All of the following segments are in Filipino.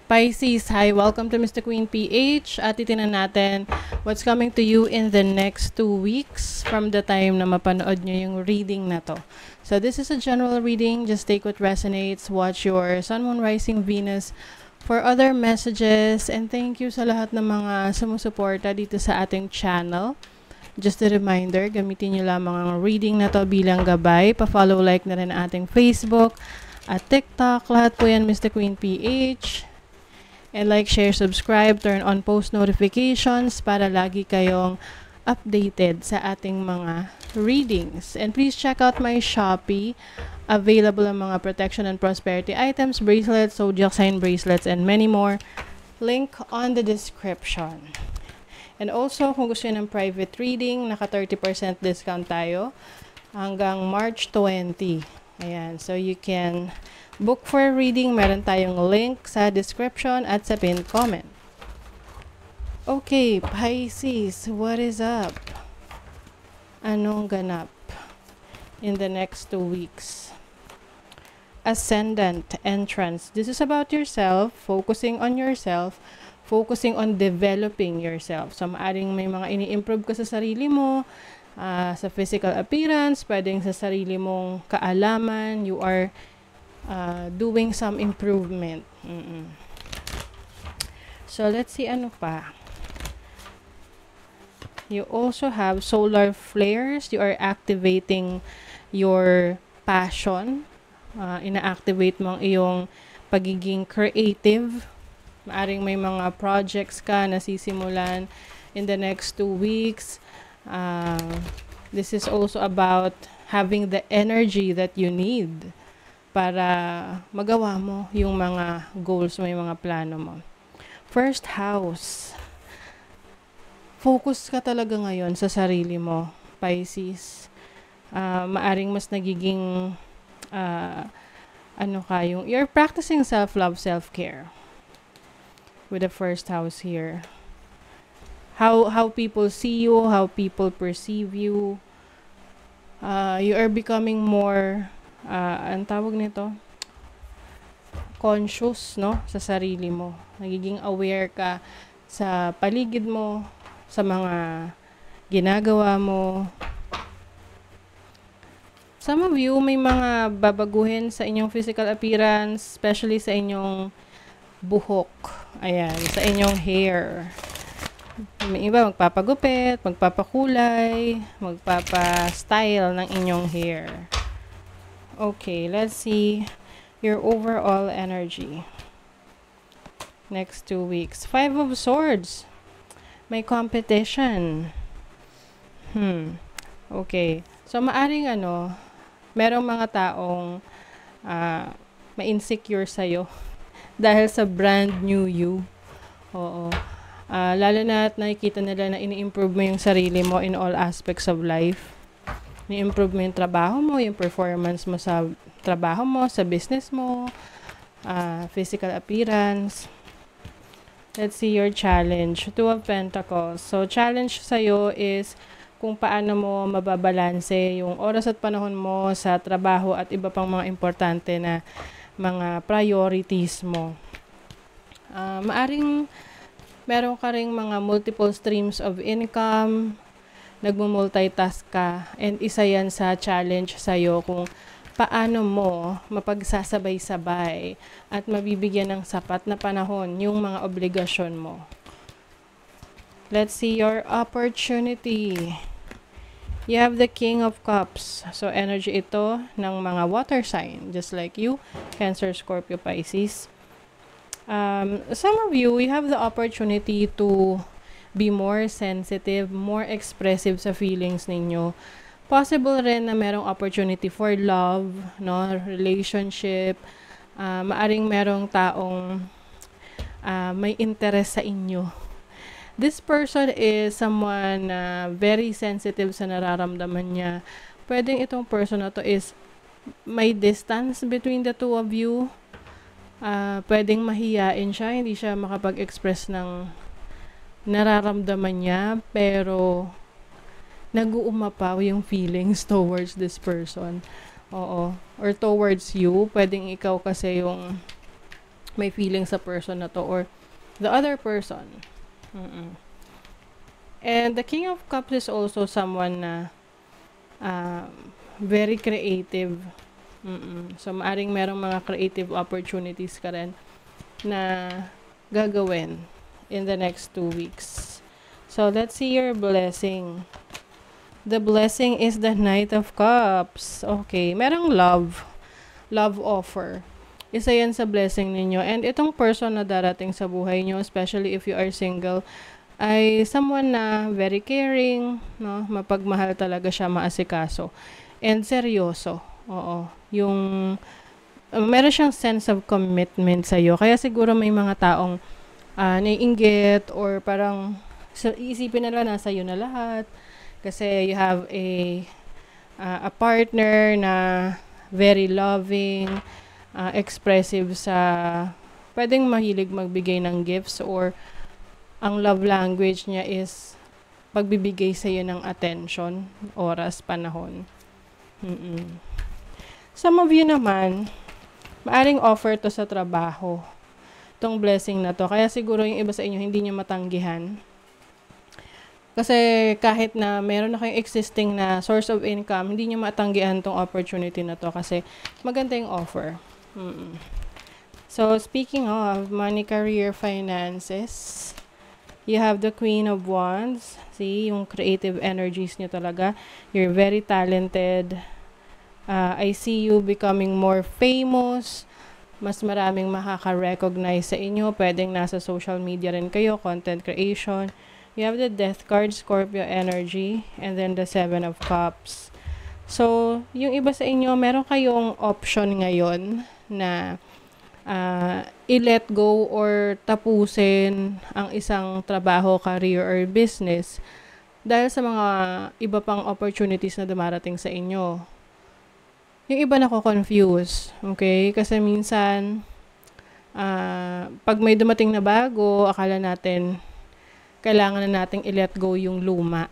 Pisces, hi, welcome to Mr. Queen PH at titinan natin what's coming to you in the next 2 weeks from the time na mapanood nyo yung reading na to. So this is a general reading, just take what resonates, watch your Sun, Moon, Rising, Venus for other messages, and thank you sa lahat ng mga sumusuporta dito sa ating channel. Just a reminder, gamitin nyo lamang ang reading na to bilang gabay, pa-follow, like na rin ating Facebook at TikTok, lahat po yan Mr. Queen PH. And like, share, subscribe, turn on post notifications para lagi kayong updated sa ating mga readings. And please check out my Shopee. Available ang mga protection and prosperity items, bracelets, zodiac sign bracelets, and many more. Link on the description. And also, kung gusto nyo ng private reading, naka 30% discount tayo hanggang March 20. Ayan, so you can book for a reading. Meron tayong link sa description at sa pinned comment. Okay, Pisces, what is up? Anong ganap in the next 2 weeks? Ascendant, entrance. This is about yourself, focusing on yourself, focusing on developing yourself. So, maaring may mga ini-improve ka sa sarili mo, sa physical appearance, pwedeng sa sarili mong kaalaman, you are doing some improvement. So, let's see ano pa. You also have solar flares. You are activating your passion. Ina-activate mo ang iyong pagiging creative. Maaring may mga projects ka na sisimulan in the next 2 weeks. This is also about having the energy that you need para magawa mo yung mga goals mo, yung mga plano mo. First house. Focus ka talaga ngayon sa sarili mo, Pisces. Maaring mas nagiging you're practicing self-love, self-care with the first house here. How people see you, how people perceive you. You are becoming more ang tawag nito, conscious, no, sa sarili mo. Nagiging aware ka sa paligid mo, sa mga ginagawa mo. Some of you, may mga babaguhin sa inyong physical appearance, especially sa inyong buhok. Ayan, sa inyong hair. May iba magpapagupit, magpapakulay, magpapa-style ng inyong hair. Okay, let's see your overall energy. Next 2 weeks. 5 of Swords. May competition. Okay. So, maaring merong mga taong ma-insecure sa'yo dahil sa brand new you. Oo. Lalo na at nakikita nila na ini-improve mo yung sarili mo in all aspects of life. Ni-improve mo yung trabaho mo, yung performance mo sa trabaho mo, sa business mo, physical appearance. Let's see your challenge. 2 of Pentacles. So, challenge sa'yo is kung paano mo mababalanse yung oras at panahon mo sa trabaho at iba pang mga importante na mga priorities mo. Maaring meron ka ring mga multiple streams of income, nagmo-multitask ka, and isa yan sa challenge sa'yo kung paano mo mapagsasabay-sabay at mabibigyan ng sapat na panahon yung mga obligasyon mo. Let's see your opportunity. You have the King of Cups. So, energy ito ng mga water sign, just like you, Cancer, Scorpio, Pisces. Some of you have the opportunity to be more sensitive, more expressive sa feelings ninyo. Possible rin na merong opportunity for love, no, relationship. Maaring merong taong may interest sa inyo. This person is someone very sensitive sa nararamdaman niya. Pwedeng itong person na to is may distance between the two of you. Pwedeng mahiyain siya, hindi siya makapag-express ng nararamdaman niya, pero nag-uumapaw yung feelings towards this person. Oo. Or towards you. Pwedeng ikaw kasi yung may feeling sa person na to or the other person. And the King of Cups is also someone na very creative. So, maaring merong mga creative opportunities ka rin na gagawin in the next 2 weeks. So, let's see your blessing. The blessing is the Knight of Cups. Okay, merong love offer. Isa yan sa blessing ninyo. And itong person na darating sa buhay nyo, especially if you are single, ay someone na very caring, no? Mapagmahal talaga siya, maasikaso. And seryoso. Oo. Yung meron siyang sense of commitment sa iyo. Kaya siguro may mga taong naiinggit or parang isipin nila nasa iyo na lahat kasi you have a partner na very loving, expressive sa pwedeng mahilig magbigay ng gifts or ang love language niya is pagbibigay sa iyo ng attention, oras, panahon. Some of you naman, maaring offer to sa trabaho. Itong blessing na to. Kaya siguro yung iba sa inyo hindi nyo matanggihan. Kasi kahit na meron na kayong existing na source of income, hindi nyo matanggihan tong opportunity na to kasi maganda yung offer. So, speaking of money, career, finances, you have the Queen of Wands. See, yung creative energies nyo talaga. You're very talented. I see you becoming more famous. Mas maraming makaka-recognize sa inyo. Pwedeng nasa social media rin kayo, content creation. You have the Death card, Scorpio energy, and then the Seven of Cups. So, yung iba sa inyo, meron kayong option ngayon na i-let go or tapusin ang isang trabaho, career, or business dahil sa mga iba pang opportunities na dumarating sa inyo. Yung iba nako-confuse, okay? Kasi minsan, pag may dumating na bago, akala natin, kailangan na nating i-let go yung luma.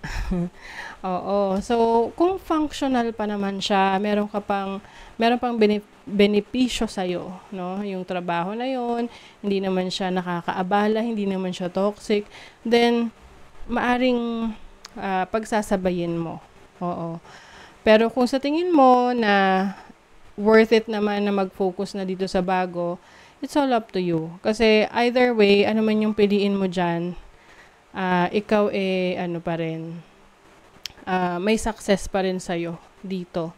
Oo. So, kung functional pa naman siya, meron pang benepisyo sa'yo, no? Yung trabaho na yon, hindi naman siya nakakaabala, hindi naman siya toxic, then, maaring pagsasabayin mo. Oo. Pero kung sa tingin mo na worth it naman na mag-focus na dito sa bago, it's all up to you. Kasi either way, ano man yung piliin mo dyan, ikaw pa rin, may success pa rin sa'yo dito.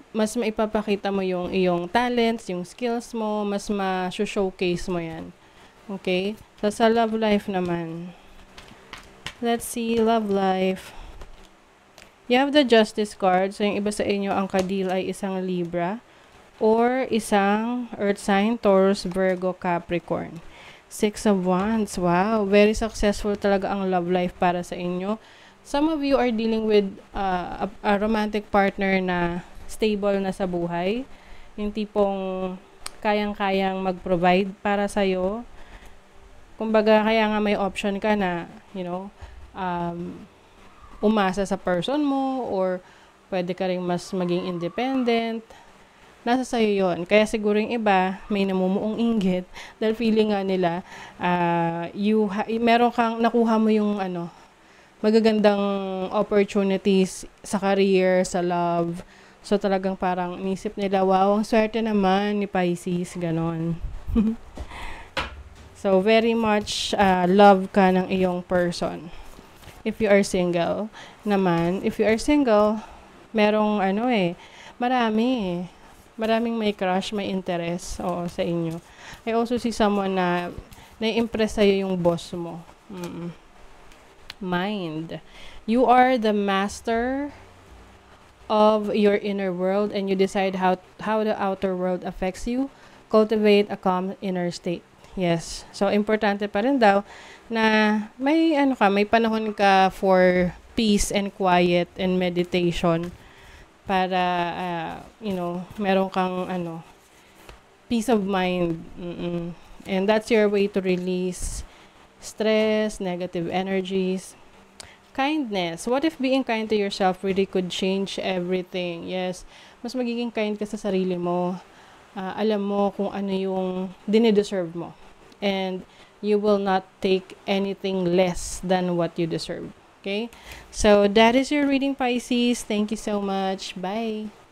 Mas maipapakita mo yung iyong talents, yung skills mo, mas ma-showcase mo yan. Okay? So, sa love life naman, let's see, love life. You have the Justice card. So, yung iba sa inyo, ang kadil ay isang Libra or isang Earth sign, Taurus, Virgo, Capricorn. Six of Wands. Wow. Very successful talaga ang love life para sa inyo. Some of you are dealing with a romantic partner na stable na sa buhay. Yung tipong kayang-kayang mag-provide para sa'yo. Kumbaga, kaya nga may option ka na, umasa sa person mo or pwede ka ring mas maging independent. Nasa sa'yo yun. Kaya siguro yung iba, may namumuong inggit dahil feeling nga nila, meron kang, nakuha mo yung magagandang opportunities sa career, sa love. So talagang parang inisip nila, wow, ang swerte naman ni Pisces, ganon. So very much love ka ng iyong person. If you are single naman, if you are single, merong maraming may crush, may interest sa inyo. I also see someone na na-impress sa'yo yung boss mo. Mind. You are the master of your inner world and you decide how the outer world affects you. Cultivate a calm inner state. Yes. So, importante pa rin daw na may panahon ka for peace and quiet and meditation para, meron kang, peace of mind. And that's your way to release stress, negative energies. Kindness. What if being kind to yourself really could change everything? Yes. Mas magiging kind ka sa sarili mo. alam mo kung ano yung dinideserve mo. And you will not take anything less than what you deserve. Okay? So, that is your reading, Pisces. Thank you so much. Bye!